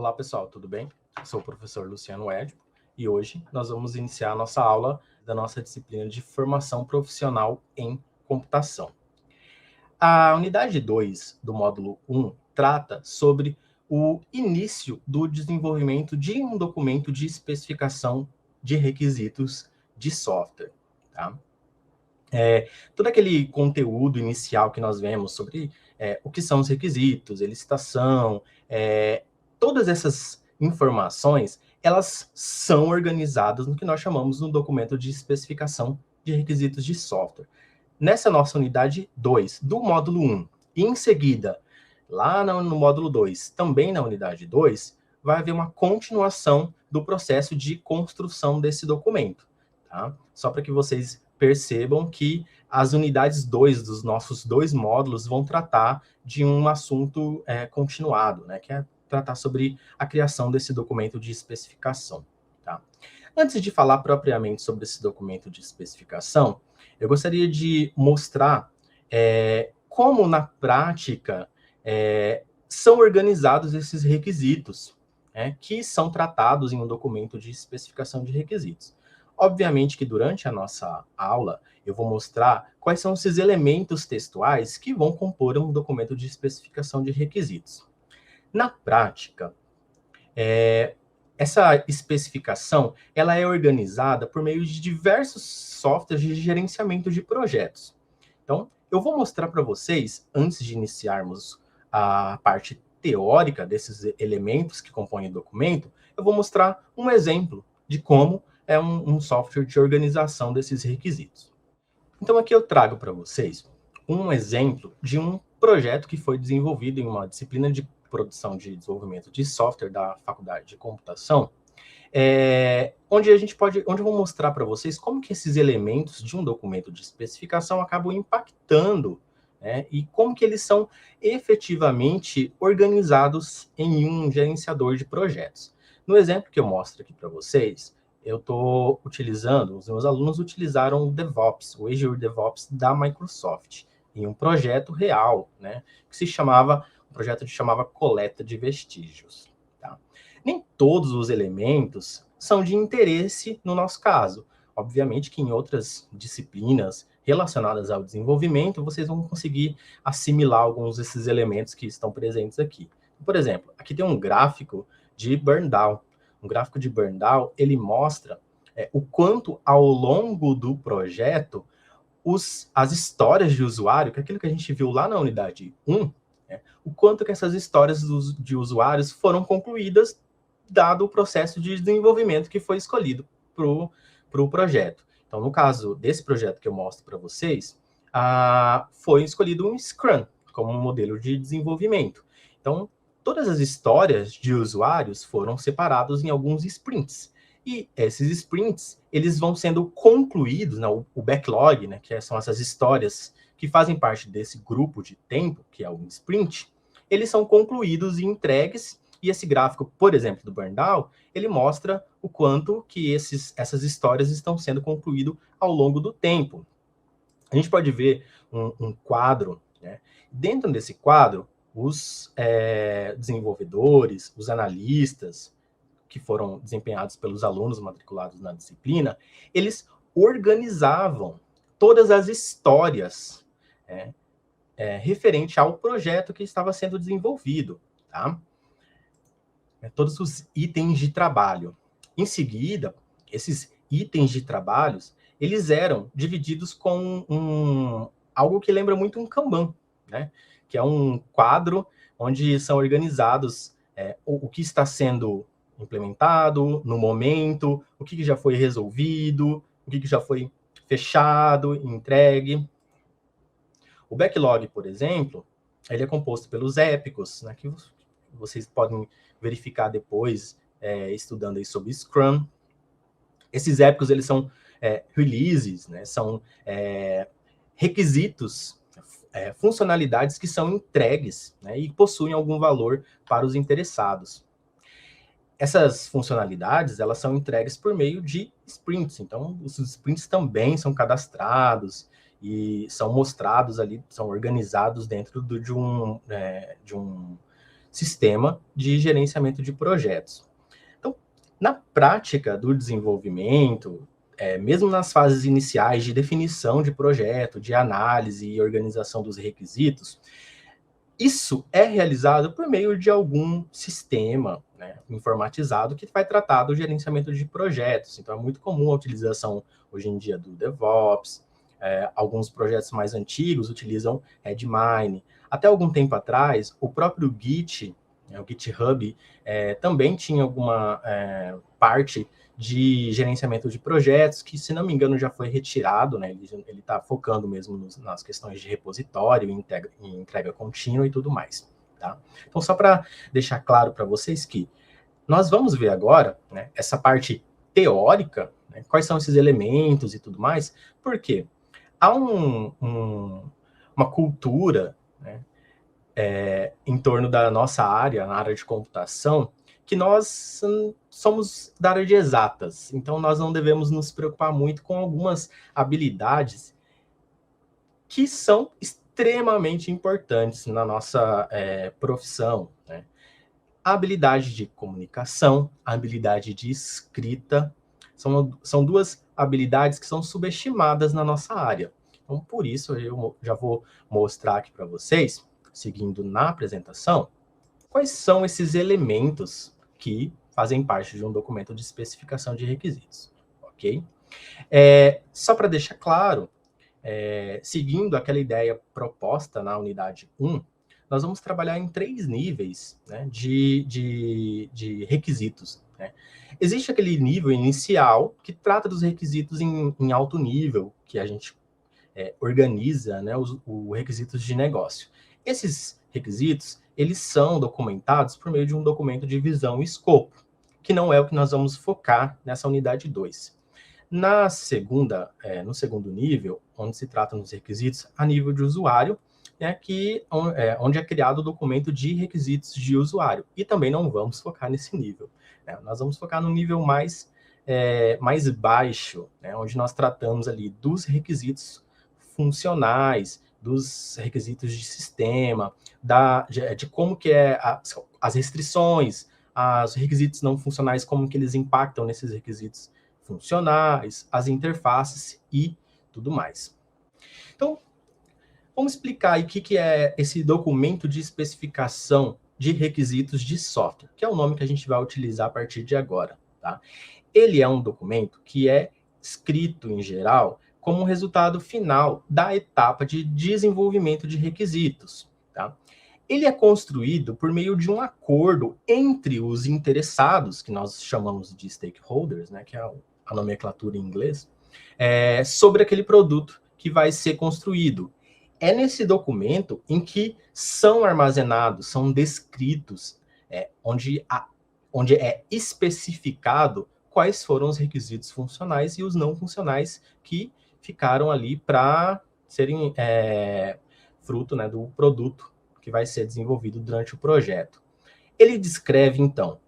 Olá, pessoal, tudo bem? Eu sou o professor Luciano Edipo e hoje nós vamos iniciar a nossa aula da nossa disciplina de formação profissional em computação. A unidade 2 do módulo 1 trata sobre o início do desenvolvimento de um documento de especificação de requisitos de software. Tá? Todo aquele conteúdo inicial que nós vemos sobre o que são os requisitos, licitação, todas essas informações, elas são organizadas no que nós chamamos de um documento de especificação de requisitos de software. Nessa nossa unidade 2 do módulo 1, e em seguida, lá no módulo 2, também na unidade 2, vai haver uma continuação do processo de construção desse documento. Tá? Só para que vocês percebam que as unidades 2 dos nossos dois módulos vão tratar de um assunto continuado, né, que é tratar sobre a criação desse documento de especificação. Tá? Antes de falar propriamente sobre esse documento de especificação, eu gostaria de mostrar como, na prática, são organizados esses requisitos, que são tratados em um documento de especificação de requisitos. Obviamente que durante a nossa aula eu vou mostrar quais são esses elementos textuais que vão compor um documento de especificação de requisitos. Na prática, essa especificação ela é organizada por meio de diversos softwares de gerenciamento de projetos. Então, eu vou mostrar para vocês, antes de iniciarmos a parte teórica desses elementos que compõem o documento, eu vou mostrar um exemplo de como é um software de organização desses requisitos. Então, aqui eu trago para vocês um exemplo de um projeto que foi desenvolvido em uma disciplina de produção de desenvolvimento de software da Faculdade de Computação, onde eu vou mostrar para vocês como que esses elementos de um documento de especificação acabam impactando, e como que eles são efetivamente organizados em um gerenciador de projetos. No exemplo que eu mostro aqui para vocês, eu estou utilizando, os meus alunos utilizaram o DevOps, o Azure DevOps da Microsoft, em um projeto real, que se chamava, um projeto que chamava Coleta de Vestígios. Tá? Nem todos os elementos são de interesse no nosso caso. Obviamente que em outras disciplinas relacionadas ao desenvolvimento, vocês vão conseguir assimilar alguns desses elementos que estão presentes aqui. Por exemplo, aqui tem um gráfico de burn down. Um gráfico de burn down, ele mostra o quanto ao longo do projeto as histórias de usuário, que é aquilo que a gente viu lá na unidade 1, o quanto que essas histórias de usuários foram concluídas dado o processo de desenvolvimento que foi escolhido para o projeto. Então, no caso desse projeto que eu mostro para vocês, foi escolhido um Scrum como um modelo de desenvolvimento. Então, todas as histórias de usuários foram separados em alguns sprints. E esses sprints, eles vão sendo concluídos, o backlog, que são essas histórias que fazem parte desse grupo de tempo, que é um sprint, eles são concluídos e entregues, e esse gráfico, por exemplo, do Burndown, ele mostra o quanto que essas histórias estão sendo concluídas ao longo do tempo. A gente pode ver um quadro, Dentro desse quadro, os desenvolvedores, os analistas, que foram desempenhados pelos alunos matriculados na disciplina, eles organizavam todas as histórias referente ao projeto que estava sendo desenvolvido, tá? Todos os itens de trabalho. Em seguida, esses itens de trabalhos, eles eram divididos com algo que lembra muito um Kanban, que é um quadro onde são organizados o que está sendo implementado no momento, o que já foi resolvido, o que já foi fechado, entregue. O backlog, por exemplo, ele é composto pelos épicos, que vocês podem verificar depois, estudando aí sobre Scrum. Esses épicos, eles são releases, são requisitos, funcionalidades que são entregues, e possuem algum valor para os interessados. Essas funcionalidades, elas são entregues por meio de sprints. Então, os sprints também são cadastrados e são mostrados ali, são organizados dentro de um sistema de gerenciamento de projetos. Então, na prática do desenvolvimento, mesmo nas fases iniciais de definição de projeto, de análise e organização dos requisitos, isso é realizado por meio de algum sistema, né, informatizado que vai tratar do gerenciamento de projetos. Então, é muito comum a utilização hoje em dia do DevOps. Alguns projetos mais antigos utilizam Redmine. Até algum tempo atrás, o próprio Git, o GitHub, também tinha alguma parte de gerenciamento de projetos, que, se não me engano, já foi retirado, né? Ele está focando mesmo nas questões de repositório, entrega contínua e tudo mais, tá? Então, só para deixar claro para vocês que nós vamos ver agora, né, essa parte teórica, né, quais são esses elementos e tudo mais, porque há uma cultura, né, em torno da nossa área, na área de computação, que nós somos da área de exatas, então nós não devemos nos preocupar muito com algumas habilidades que são extremamente importantes na nossa profissão, né? A habilidade de comunicação, a habilidade de escrita, são duas habilidades que são subestimadas na nossa área. Então, por isso, eu já vou mostrar aqui para vocês, seguindo na apresentação, quais são esses elementos que fazem parte de um documento de especificação de requisitos, ok? Só para deixar claro, seguindo aquela ideia proposta na unidade 1, nós vamos trabalhar em 3 níveis, né, de requisitos, né? Existe aquele nível inicial, que trata dos requisitos em alto nível, que a gente organiza, né, os requisitos de negócio. Esses requisitos, eles são documentados por meio de um documento de visão e escopo, que não é o que nós vamos focar nessa unidade 2. No segundo nível, onde se tratam dos requisitos a nível de usuário, né, onde é criado o documento de requisitos de usuário. E também não vamos focar nesse nível, né? Nós vamos focar no nível mais baixo, né, onde nós tratamos ali dos requisitos funcionais, dos requisitos de sistema, de como que as restrições, os requisitos não funcionais, como que eles impactam nesses requisitos funcionais, as interfaces e tudo mais. Então, vamos explicar aí o que é esse documento de especificação de requisitos de software, que é o nome que a gente vai utilizar a partir de agora, tá? Ele é um documento que é escrito, em geral, como um resultado final da etapa de desenvolvimento de requisitos, tá? Ele é construído por meio de um acordo entre os interessados, que nós chamamos de stakeholders, né, que é a nomenclatura em inglês, sobre aquele produto que vai ser construído. É nesse documento em que são armazenados, são descritos, onde é especificado quais foram os requisitos funcionais e os não funcionais que ficaram ali para serem fruto, né, do produto que vai ser desenvolvido durante o projeto. Ele descreve, então,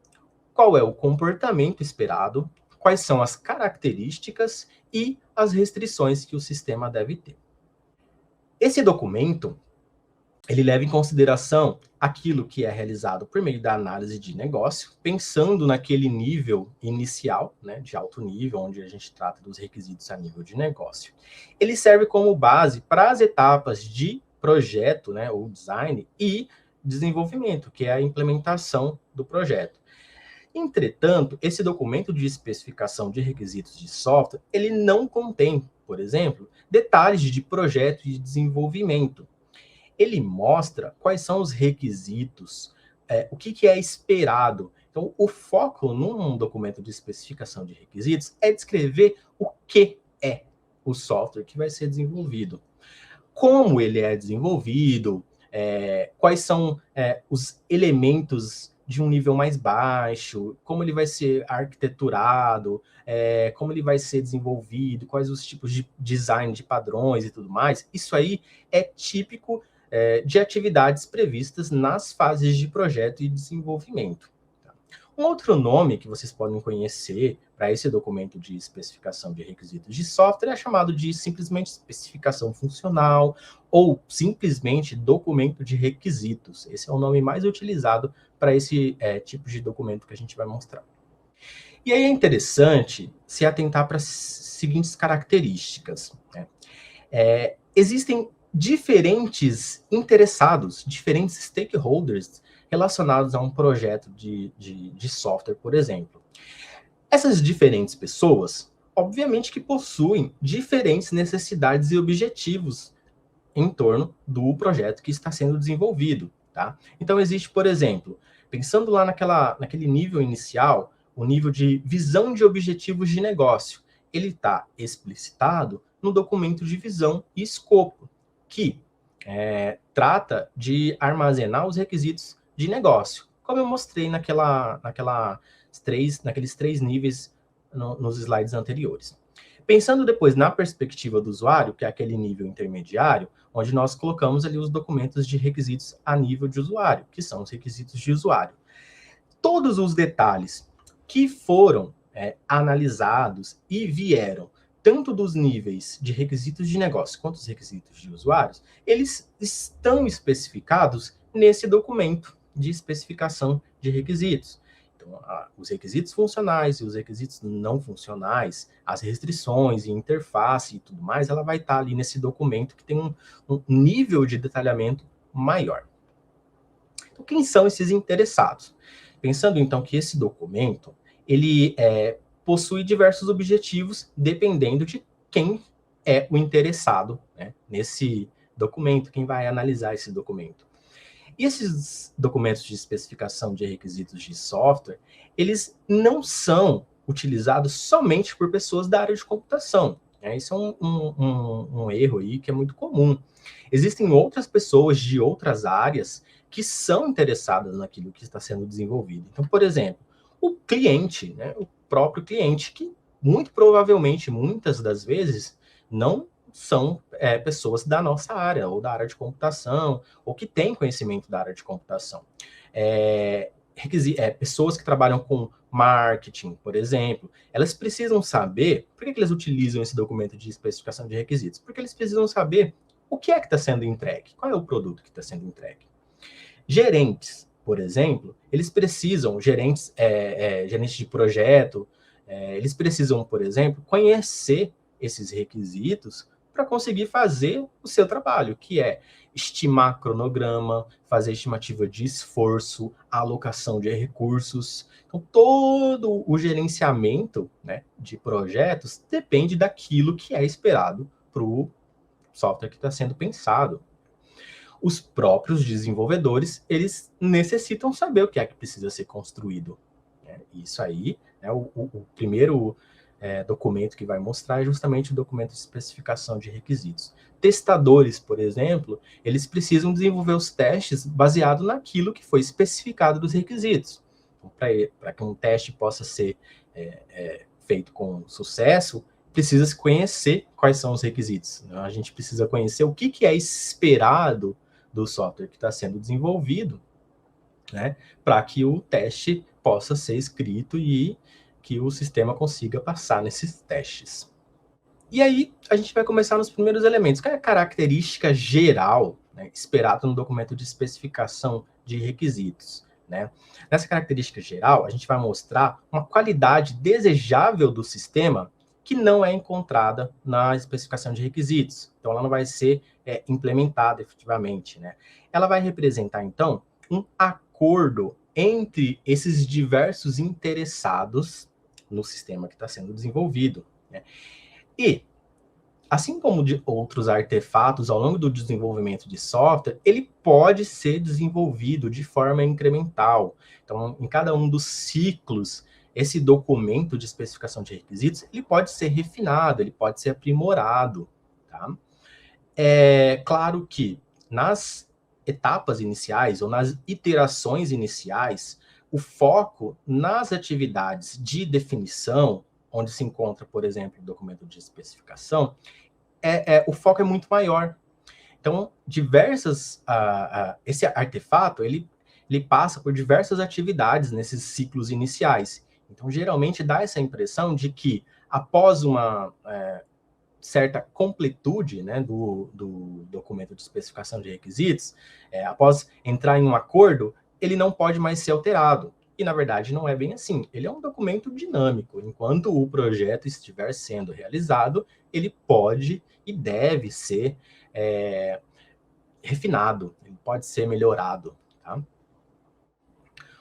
qual é o comportamento esperado, quais são as características e as restrições que o sistema deve ter. Esse documento, ele leva em consideração aquilo que é realizado por meio da análise de negócio, pensando naquele nível inicial, né, de alto nível, onde a gente trata dos requisitos a nível de negócio. Ele serve como base para as etapas de projeto, né, ou design, e desenvolvimento, que é a implementação do projeto. Entretanto, esse documento de especificação de requisitos de software, ele não contém, por exemplo, detalhes de projeto e de desenvolvimento. Ele mostra quais são os requisitos, o que é esperado. Então, o foco num documento de especificação de requisitos é descrever o que é o software que vai ser desenvolvido, como ele é desenvolvido, quais são os elementos de um nível mais baixo, como ele vai ser arquiteturado, como ele vai ser desenvolvido, quais os tipos de design, de padrões e tudo mais. Isso aí é típico de atividades previstas nas fases de projeto e desenvolvimento. Um outro nome que vocês podem conhecer para esse documento de especificação de requisitos de software é chamado de simplesmente especificação funcional ou simplesmente documento de requisitos. Esse é o nome mais utilizado para esse tipo de documento que a gente vai mostrar. E aí é interessante se atentar para as seguintes características, né? Existem diferentes interessados, diferentes stakeholders relacionados a um projeto de software, por exemplo. Essas diferentes pessoas, obviamente que possuem diferentes necessidades e objetivos em torno do projeto que está sendo desenvolvido, tá? Então existe, por exemplo, pensando lá naquele nível inicial, o nível de visão de objetivos de negócio, ele está explicitado no documento de visão e escopo, que trata de armazenar os requisitos de negócio, como eu mostrei naqueles três níveis nos slides anteriores. Pensando depois na perspectiva do usuário, que é aquele nível intermediário, onde nós colocamos ali os documentos de requisitos a nível de usuário, que são os requisitos de usuário. Todos os detalhes que foram analisados e vieram tanto dos níveis de requisitos de negócio quanto os requisitos de usuários, eles estão especificados nesse documento de especificação de requisitos. Então, os requisitos funcionais e os requisitos não funcionais, as restrições e interface e tudo mais, ela vai estar ali nesse documento que tem um nível de detalhamento maior. Então, quem são esses interessados? Pensando, então, que esse documento, ele possui diversos objetivos, dependendo de quem é o interessado, né, nesse documento, quem vai analisar esse documento. E esses documentos de especificação de requisitos de software, eles não são utilizados somente por pessoas da área de computação. Né? Isso é um erro aí que é muito comum. Existem outras pessoas de outras áreas que são interessadas naquilo que está sendo desenvolvido. Então, por exemplo, o cliente, né, o próprio cliente, que muito provavelmente, muitas das vezes, não são pessoas da nossa área, ou da área de computação, ou que têm conhecimento da área de computação. Pessoas que trabalham com marketing, por exemplo, elas precisam saber, por que eles utilizam esse documento de especificação de requisitos? Porque eles precisam saber o que é que está sendo entregue, qual é o produto que está sendo entregue. Gerentes, por exemplo, eles precisam, gerentes de projeto, eles precisam, por exemplo, conhecer esses requisitos para conseguir fazer o seu trabalho, que é estimar cronograma, fazer estimativa de esforço, alocação de recursos. Então, todo o gerenciamento, né, de projetos depende daquilo que é esperado para o software que está sendo pensado. Os próprios desenvolvedores, eles necessitam saber o que é que precisa ser construído. Isso aí, o primeiro documento que vai mostrar é justamente o documento de especificação de requisitos. Testadores, por exemplo, eles precisam desenvolver os testes baseado naquilo que foi especificado dos requisitos. Então, para que um teste possa ser feito com sucesso, precisa se conhecer quais são os requisitos. A gente precisa conhecer o que é esperado do software que está sendo desenvolvido, né, para que o teste possa ser escrito e que o sistema consiga passar nesses testes. E aí, a gente vai começar nos primeiros elementos. Qual é a característica geral, né, esperada no documento de especificação de requisitos? Né? Nessa característica geral, a gente vai mostrar uma qualidade desejável do sistema que não é encontrada na especificação de requisitos. Então, ela não vai ser implementada efetivamente. Né? Ela vai representar, então, um acordo entre esses diversos interessados no sistema que está sendo desenvolvido. Né? E, assim como de outros artefatos ao longo do desenvolvimento de software, ele pode ser desenvolvido de forma incremental. Então, em cada um dos ciclos, esse documento de especificação de requisitos, ele pode ser refinado, ele pode ser aprimorado. Tá? É claro que nas etapas iniciais ou nas iterações iniciais, o foco nas atividades de definição, onde se encontra, por exemplo, o documento de especificação, o foco é muito maior. Então, esse artefato, ele passa por diversas atividades nesses ciclos iniciais. Então, geralmente dá essa impressão de que, após uma certa completude, né, do documento de especificação de requisitos, após entrar em um acordo, ele não pode mais ser alterado. E, na verdade, não é bem assim. Ele é um documento dinâmico. Enquanto o projeto estiver sendo realizado, ele pode e deve ser refinado, ele pode ser melhorado. Tá?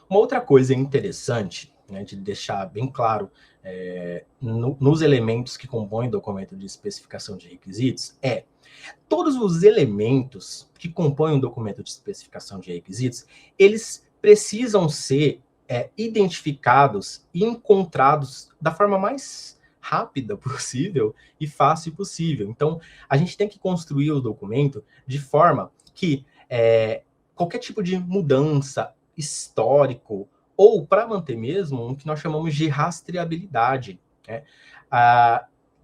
Uma outra coisa interessante, né, de deixar bem claro nos elementos que compõem o documento de especificação de requisitos todos os elementos que compõem o documento de especificação de requisitos, eles precisam ser identificados e encontrados da forma mais rápida possível e fácil possível. Então, a gente tem que construir o documento de forma que qualquer tipo de mudança histórico ou para manter mesmo o que nós chamamos de rastreabilidade. Né?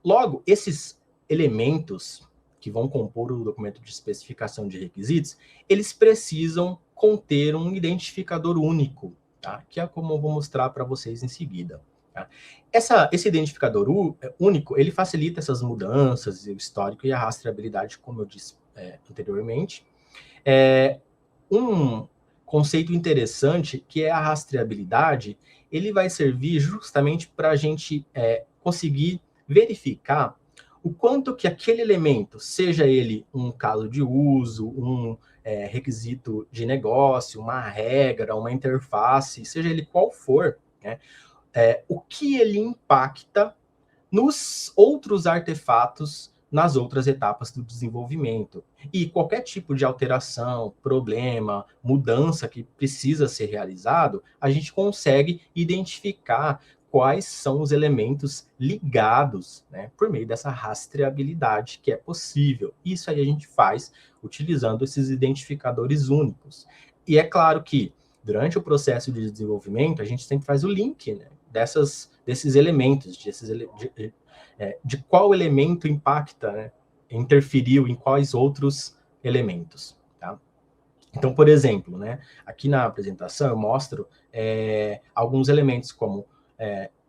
Logo, esses elementos que vão compor o documento de especificação de requisitos, eles precisam conter um identificador único, tá? Que é como eu vou mostrar para vocês em seguida. Tá? Esse identificador único, ele facilita essas mudanças, o histórico e a rastreabilidade, como eu disse anteriormente. Um conceito interessante, que é a rastreabilidade, ele vai servir justamente para a gente conseguir verificar o quanto que aquele elemento, seja ele um caso de uso, um requisito de negócio, uma regra, uma interface, seja ele qual for, né, o que ele impacta nos outros artefatos nas outras etapas do desenvolvimento. E qualquer tipo de alteração, problema, mudança que precisa ser realizado, a gente consegue identificar quais são os elementos ligados, né, por meio dessa rastreabilidade que é possível. Isso aí a gente faz utilizando esses identificadores únicos. E é claro que, durante o processo de desenvolvimento, a gente sempre faz o link, né, desses elementos, de qual elemento impacta, né, interferiu em quais outros elementos. Tá? Então, por exemplo, né, aqui na apresentação eu mostro alguns elementos como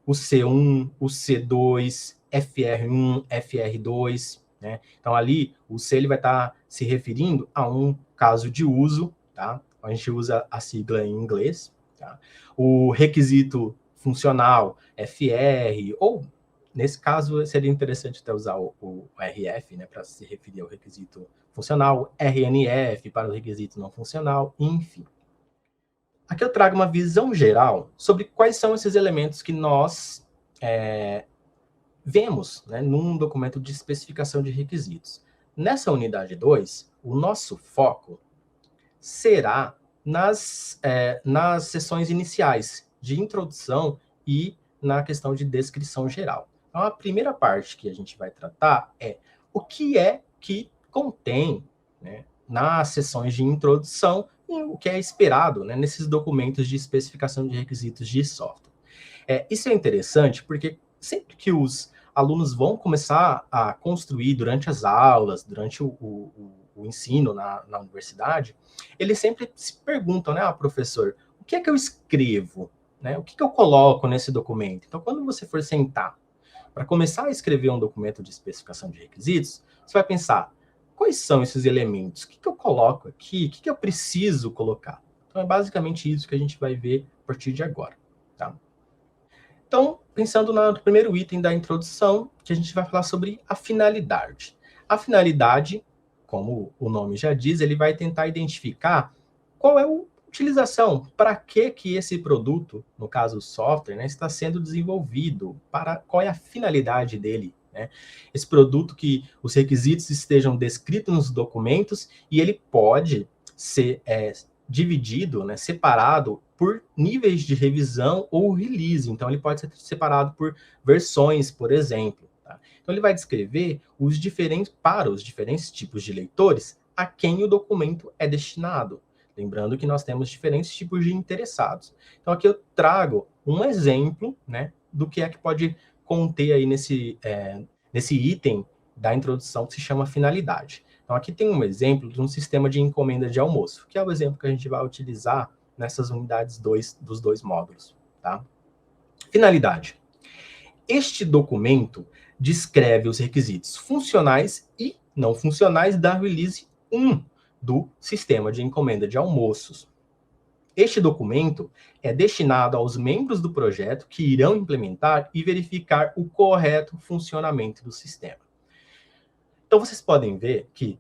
o C1, o C2, FR1, FR2. Né? Então, ali, o C ele vai estar se referindo a um caso de uso. Tá? A gente usa a sigla em inglês. Tá? O requisito funcional, FR, ou, nesse caso, seria interessante até usar o RF, né, para se referir ao requisito funcional, RNF para o requisito não funcional, enfim. Aqui eu trago uma visão geral sobre quais são esses elementos que nós vemos, né, num documento de especificação de requisitos. Nessa unidade 2, o nosso foco será nas sessões iniciais de introdução e na questão de descrição geral. Então, a primeira parte que a gente vai tratar é o que é que contém, né, nas sessões de introdução e o que é esperado, né, nesses documentos de especificação de requisitos de software. Isso é interessante porque sempre que os alunos vão começar a construir durante as aulas, durante o ensino na universidade, eles sempre se perguntam, né, professor, o que é que eu escrevo? Né? O que eu coloco nesse documento? Então, quando você for sentar para começar a escrever um documento de especificação de requisitos, você vai pensar, quais são esses elementos? O que eu coloco aqui? O que eu preciso colocar? Então, é basicamente isso que a gente vai ver a partir de agora. Tá? Então, pensando no primeiro item da introdução, que a gente vai falar sobre a finalidade. A finalidade, como o nome já diz, ele vai tentar identificar qual é a utilização, para que esse produto, no caso o software, né, está sendo desenvolvido, qual é a finalidade dele. Né? Esse produto que os requisitos estejam descritos nos documentos e ele pode ser dividido, né, separado por níveis de revisão ou release. Então, ele pode ser separado por versões, por exemplo. Tá? Então, ele vai descrever para os diferentes tipos de leitores a quem o documento é destinado. Lembrando que nós temos diferentes tipos de interessados. Então, aqui eu trago um exemplo, né, do que é que pode conter aí nesse item da introdução que se chama finalidade. Então, aqui tem um exemplo de um sistema de encomenda de almoço, que é o exemplo que a gente vai utilizar nessas unidades dos dois módulos. Tá? Finalidade. Este documento descreve os requisitos funcionais e não funcionais da release 1 do sistema de encomenda de almoços. Este documento é destinado aos membros do projeto que irão implementar e verificar o correto funcionamento do sistema. Então, vocês podem ver que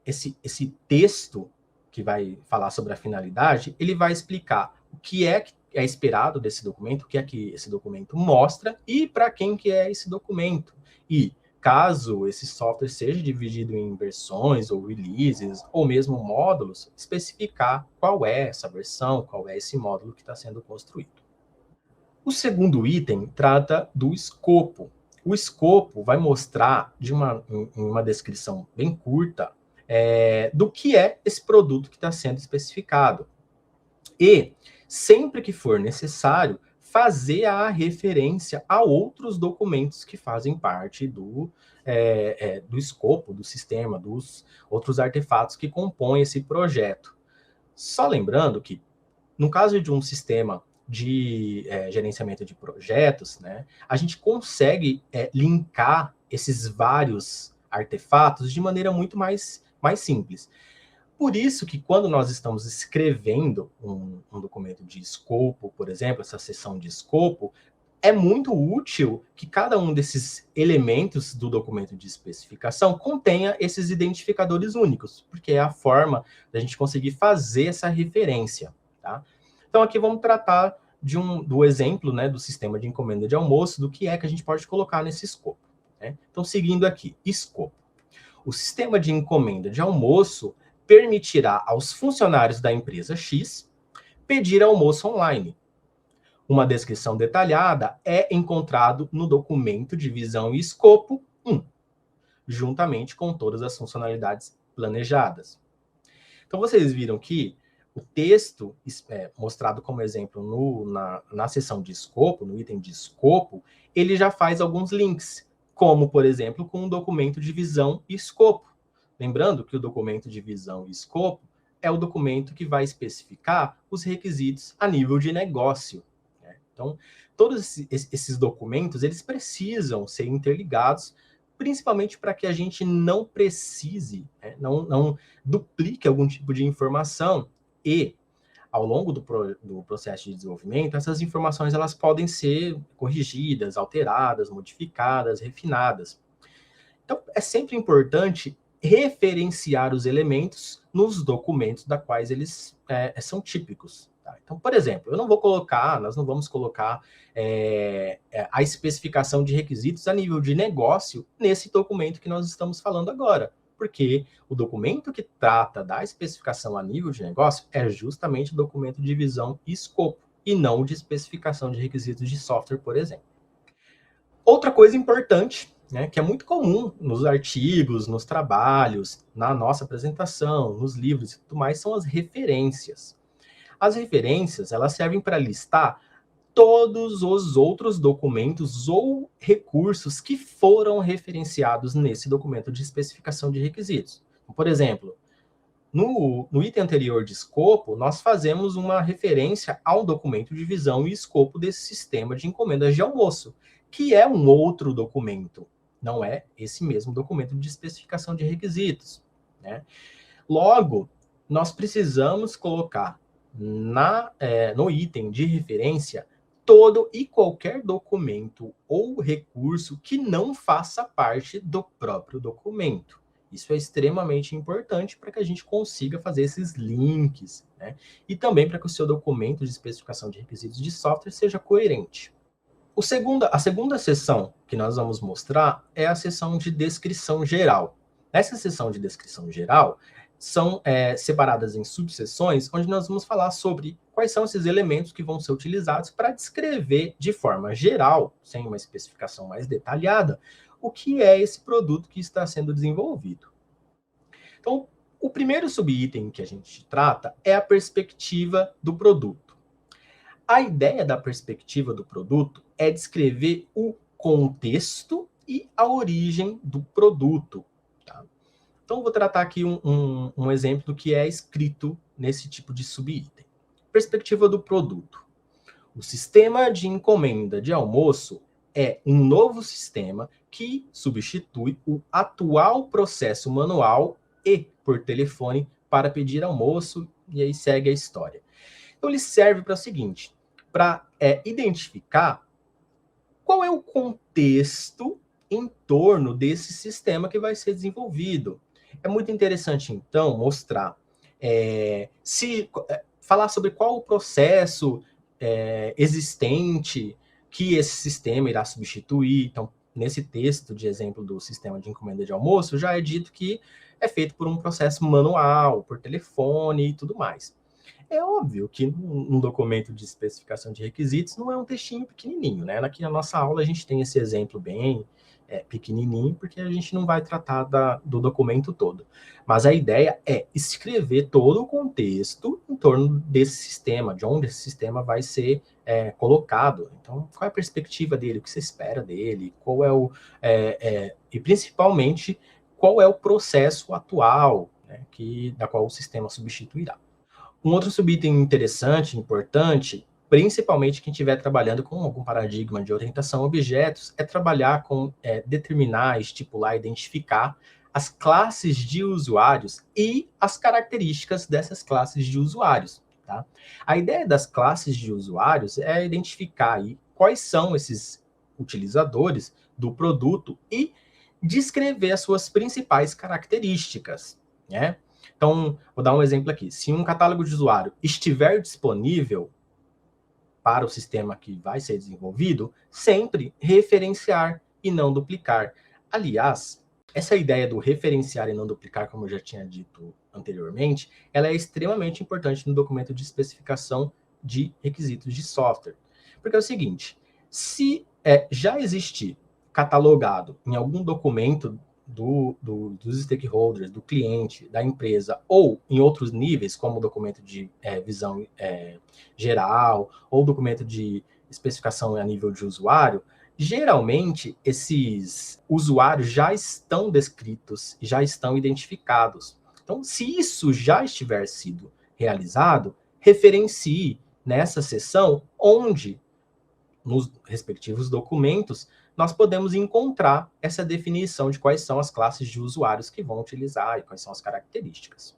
esse texto que vai falar sobre a finalidade, ele vai explicar o que é esperado desse documento, o que é que esse documento mostra e para quem que é esse documento. E caso esse software seja dividido em versões ou releases ou mesmo módulos, especificar qual é essa versão, qual é esse módulo que está sendo construído. O segundo item trata do escopo. O escopo vai mostrar em uma descrição bem curta do que é esse produto que está sendo especificado. E, sempre que for necessário, fazer a referência a outros documentos que fazem parte do escopo do sistema, dos outros artefatos que compõem esse projeto. Só lembrando que, no caso de um sistema de gerenciamento de projetos, né, a gente consegue linkar esses vários artefatos de maneira muito mais simples. Por isso que quando nós estamos escrevendo um documento de escopo, por exemplo, essa seção de escopo, é muito útil que cada um desses elementos do documento de especificação contenha esses identificadores únicos, porque é a forma da gente conseguir fazer essa referência, tá? Então, aqui vamos tratar do exemplo, né, do sistema de encomenda de almoço, do que é que a gente pode colocar nesse escopo, né? Então, seguindo aqui, escopo. O sistema de encomenda de almoço permitirá aos funcionários da empresa X pedir almoço online. Uma descrição detalhada é encontrado no documento de visão e escopo 1, juntamente com todas as funcionalidades planejadas. Então, vocês viram que o texto mostrado como exemplo na seção de escopo, no item de escopo, ele já faz alguns links, como, por exemplo, com o documento de visão e escopo. Lembrando que o documento de visão e escopo é o documento que vai especificar os requisitos a nível de negócio. Né? Então, todos esses documentos, eles precisam ser interligados, principalmente para que a gente não precise, né, não duplique algum tipo de informação e, ao longo do processo de desenvolvimento, essas informações elas podem ser corrigidas, alteradas, modificadas, refinadas. Então, é sempre importante referenciar os elementos nos documentos da quais eles são típicos. Tá? Então, por exemplo, nós não vamos colocar a especificação de requisitos a nível de negócio nesse documento que nós estamos falando agora, porque o documento que trata da especificação a nível de negócio é justamente o documento de visão e escopo, e não de especificação de requisitos de software, por exemplo. Outra coisa importante, né, que é muito comum nos artigos, nos trabalhos, na nossa apresentação, nos livros e tudo mais, são as referências. As referências, elas servem para listar todos os outros documentos ou recursos que foram referenciados nesse documento de especificação de requisitos. Por exemplo, no item anterior de escopo, nós fazemos uma referência ao documento de visão e escopo desse sistema de encomendas de almoço, que é um outro documento, não é esse mesmo documento de especificação de requisitos, né? Logo, nós precisamos colocar no item de referência todo e qualquer documento ou recurso que não faça parte do próprio documento. Isso é extremamente importante para que a gente consiga fazer esses links, né? E também para que o seu documento de especificação de requisitos de software seja coerente. A segunda seção que nós vamos mostrar é a seção de descrição geral. Nessa seção de descrição geral, são separadas em subseções, onde nós vamos falar sobre quais são esses elementos que vão ser utilizados para descrever de forma geral, sem uma especificação mais detalhada, o que é esse produto que está sendo desenvolvido. Então, o primeiro subitem que a gente trata é a perspectiva do produto. A ideia da perspectiva do produto é descrever o contexto e a origem do produto. Tá? Então, vou tratar aqui um exemplo que é escrito nesse tipo de subitem. Perspectiva do produto. O sistema de encomenda de almoço é um novo sistema que substitui o atual processo manual e por telefone para pedir almoço, e aí segue a história. Então, ele serve para o seguinte, para identificar qual é o contexto em torno desse sistema que vai ser desenvolvido. É muito interessante, então, mostrar, falar sobre qual o processo existente que esse sistema irá substituir. Então, nesse texto de exemplo do sistema de encomenda de almoço, já é dito que é feito por um processo manual, por telefone e tudo mais. É óbvio que um documento de especificação de requisitos não é um textinho pequenininho, né? Aqui na nossa aula a gente tem esse exemplo bem pequenininho, porque a gente não vai tratar do documento todo. Mas a ideia é escrever todo o contexto em torno desse sistema, de onde esse sistema vai ser colocado. Então, qual é a perspectiva dele, o que você espera dele, qual é e principalmente, qual é o processo atual, né, da qual o sistema substituirá. Um outro subitem interessante, importante, principalmente quem estiver trabalhando com algum paradigma de orientação a objetos, é trabalhar com determinar, estipular, identificar as classes de usuários e as características dessas classes de usuários. Tá? A ideia das classes de usuários é identificar aí quais são esses utilizadores do produto e descrever as suas principais características, né? Então, vou dar um exemplo aqui. Se um catálogo de usuário estiver disponível para o sistema que vai ser desenvolvido, sempre referenciar e não duplicar. Aliás, essa ideia do referenciar e não duplicar, como eu já tinha dito anteriormente, ela é extremamente importante no documento de especificação de requisitos de software. Porque é o seguinte, se já existir catalogado em algum documento dos stakeholders, do cliente, da empresa, ou em outros níveis, como documento de visão geral, ou documento de especificação a nível de usuário, geralmente esses usuários já estão descritos, já estão identificados. Então, se isso já estiver sido realizado, referencie nessa seção onde, nos respectivos documentos, nós podemos encontrar essa definição de quais são as classes de usuários que vão utilizar e quais são as características.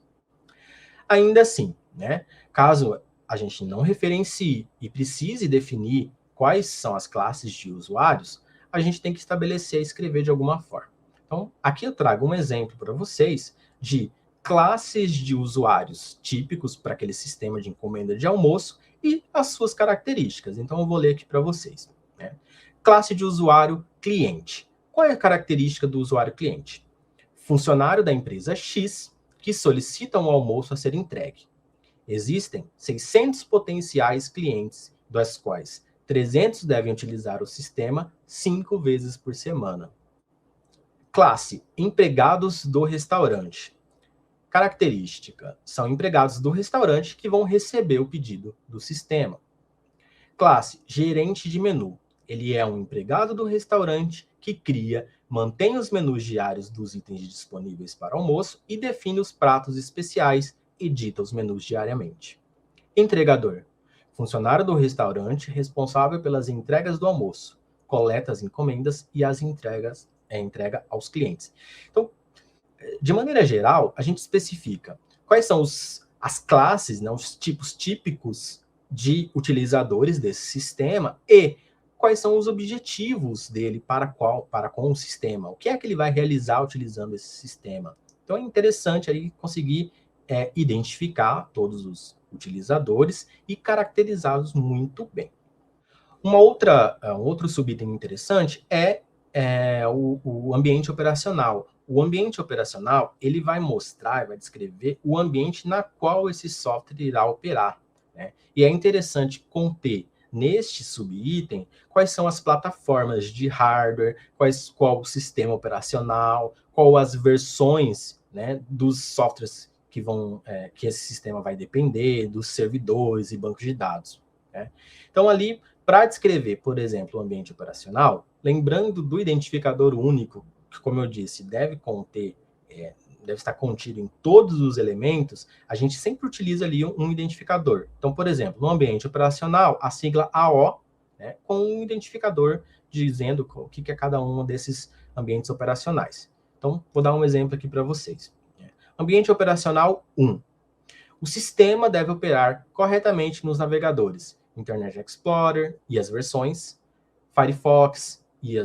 Ainda assim, né, caso a gente não referencie e precise definir quais são as classes de usuários, a gente tem que estabelecer e escrever de alguma forma. Então, aqui eu trago um exemplo para vocês de classes de usuários típicos para aquele sistema de encomenda de almoço e as suas características. Então, eu vou ler aqui para vocês. Né? Classe de usuário cliente. Qual é a característica do usuário cliente? Funcionário da empresa X que solicita um almoço a ser entregue. Existem 600 potenciais clientes, dos quais 300 devem utilizar o sistema 5 vezes por semana. Classe empregados do restaurante. Característica: são empregados do restaurante que vão receber o pedido do sistema. Classe gerente de menu. Ele é um empregado do restaurante que cria, mantém os menus diários dos itens disponíveis para almoço e define os pratos especiais, edita os menus diariamente. Entregador. Funcionário do restaurante responsável pelas entregas do almoço, coleta as encomendas e as entrega aos clientes. Então, de maneira geral, a gente especifica quais são as classes, né, os tipos típicos de utilizadores desse sistema e quais são os objetivos dele para com o sistema. O que é que ele vai realizar utilizando esse sistema? Então, é interessante aí conseguir identificar todos os utilizadores e caracterizá-los muito bem. Um outro subitem interessante é o ambiente operacional. O ambiente operacional, ele vai mostrar, vai descrever o ambiente na qual esse software irá operar. Né? E é interessante conter neste subitem quais são as plataformas de hardware, qual o sistema operacional, qual as versões, né, dos softwares que esse sistema vai depender, dos servidores e bancos de dados. Né? Então, ali, para descrever, por exemplo, o ambiente operacional, lembrando do identificador único, que, como eu disse, deve conter deve estar contido em todos os elementos, a gente sempre utiliza ali um identificador. Então, por exemplo, no ambiente operacional, a sigla AO, né, com um identificador dizendo o que é cada um desses ambientes operacionais. Então, vou dar um exemplo aqui para vocês. Ambiente operacional 1. O sistema deve operar corretamente nos navegadores Internet Explorer e as versões, Firefox e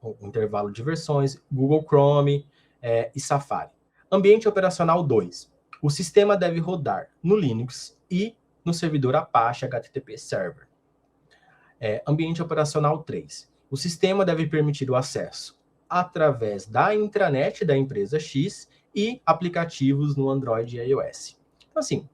o intervalo de versões, Google Chrome e Safari. Ambiente operacional 2. O sistema deve rodar no Linux e no servidor Apache HTTP Server. Ambiente operacional 3. O sistema deve permitir o acesso através da intranet da empresa X e aplicativos no Android e iOS. Então, assim,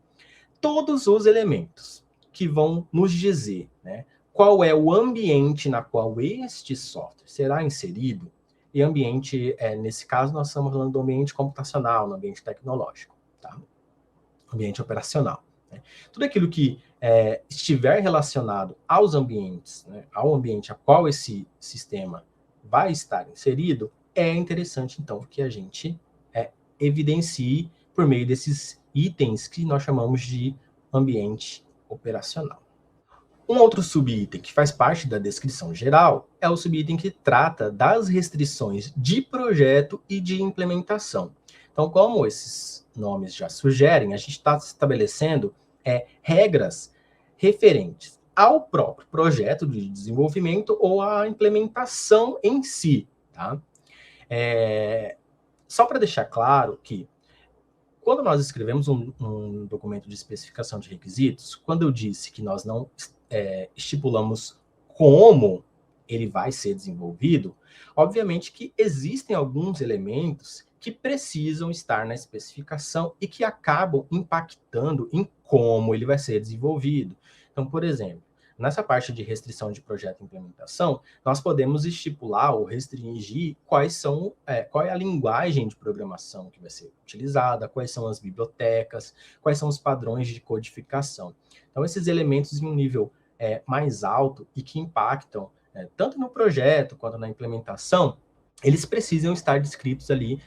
todos os elementos que vão nos dizer, né, qual é o ambiente na qual este software será inserido, e ambiente, nesse caso, nós estamos falando do ambiente computacional, no ambiente tecnológico, tá? Ambiente operacional. Né? Tudo aquilo que estiver relacionado aos ambientes, né, ao ambiente a qual esse sistema vai estar inserido, é interessante, então, que a gente evidencie por meio desses itens que nós chamamos de ambiente operacional. Um outro subitem que faz parte da descrição geral é o subitem que trata das restrições de projeto e de implementação. Então, como esses nomes já sugerem, a gente está estabelecendo regras referentes ao próprio projeto de desenvolvimento ou à implementação em si. Tá? Só para deixar claro que quando nós escrevemos um documento de especificação de requisitos, quando eu disse que nós não estipulamos como ele vai ser desenvolvido, obviamente que existem alguns elementos que precisam estar na especificação e que acabam impactando em como ele vai ser desenvolvido. Então, por exemplo, nessa parte de restrição de projeto e implementação, nós podemos estipular ou restringir qual é a linguagem de programação que vai ser utilizada, quais são as bibliotecas, quais são os padrões de codificação. Então, esses elementos em um nível mais alto e que impactam tanto no projeto quanto na implementação, eles precisam estar descritos ali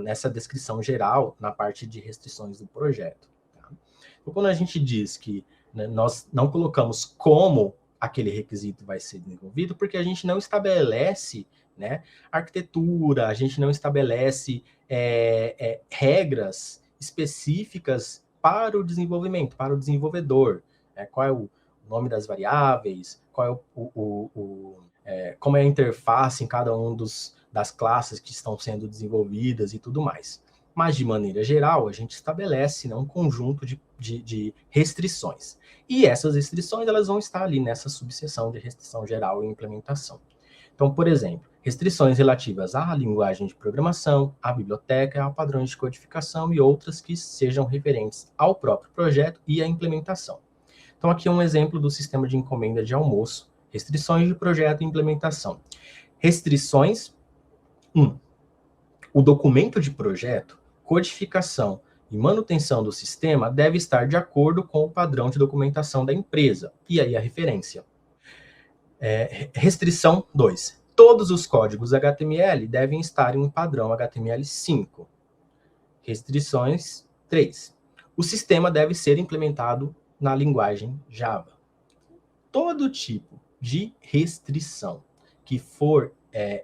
nessa descrição geral, na parte de restrições do projeto. Tá? Então, quando a gente diz que nós não colocamos como aquele requisito vai ser desenvolvido, porque a gente não estabelece arquitetura, a gente não estabelece regras específicas para o desenvolvimento, para o desenvolvedor. Qual é o nome das variáveis, qual é como é a interface em cada um das classes que estão sendo desenvolvidas e tudo mais. Mas, de maneira geral, a gente estabelece um conjunto de restrições. E essas restrições elas vão estar ali nessa subseção de restrição geral e implementação. Então, por exemplo, restrições relativas à linguagem de programação, à biblioteca, a padrões de codificação e outras que sejam referentes ao próprio projeto e à implementação. Então, aqui é um exemplo do sistema de encomenda de almoço, restrições de projeto e implementação. Restrições 1. O documento de projeto, codificação e manutenção do sistema deve estar de acordo com o padrão de documentação da empresa, e aí a referência. Restrição 2. Todos os códigos HTML devem estar em um padrão HTML5. Restrições 3. O sistema deve ser implementado na linguagem Java. Todo tipo de restrição que for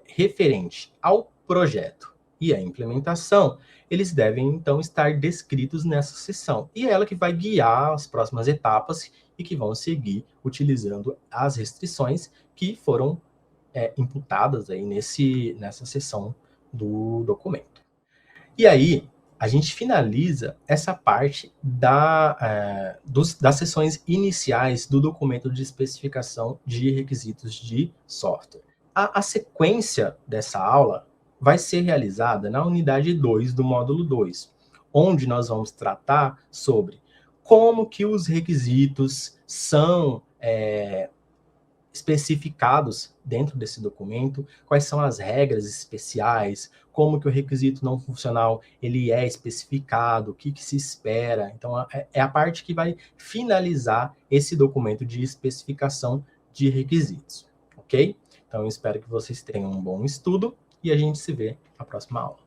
referente ao projeto e à implementação, eles devem, então, estar descritos nessa seção. E é ela que vai guiar as próximas etapas e que vão seguir utilizando as restrições que foram imputadas aí nessa seção do documento. E aí, a gente finaliza essa parte das seções iniciais do documento de especificação de requisitos de software. A sequência dessa aula vai ser realizada na unidade 2 do módulo 2, onde nós vamos tratar sobre como que os requisitos são especificados dentro desse documento, quais são as regras especiais, como que o requisito não funcional ele é especificado, o que se espera. Então, é a parte que vai finalizar esse documento de especificação de requisitos, ok? Então, eu espero que vocês tenham um bom estudo e a gente se vê na próxima aula.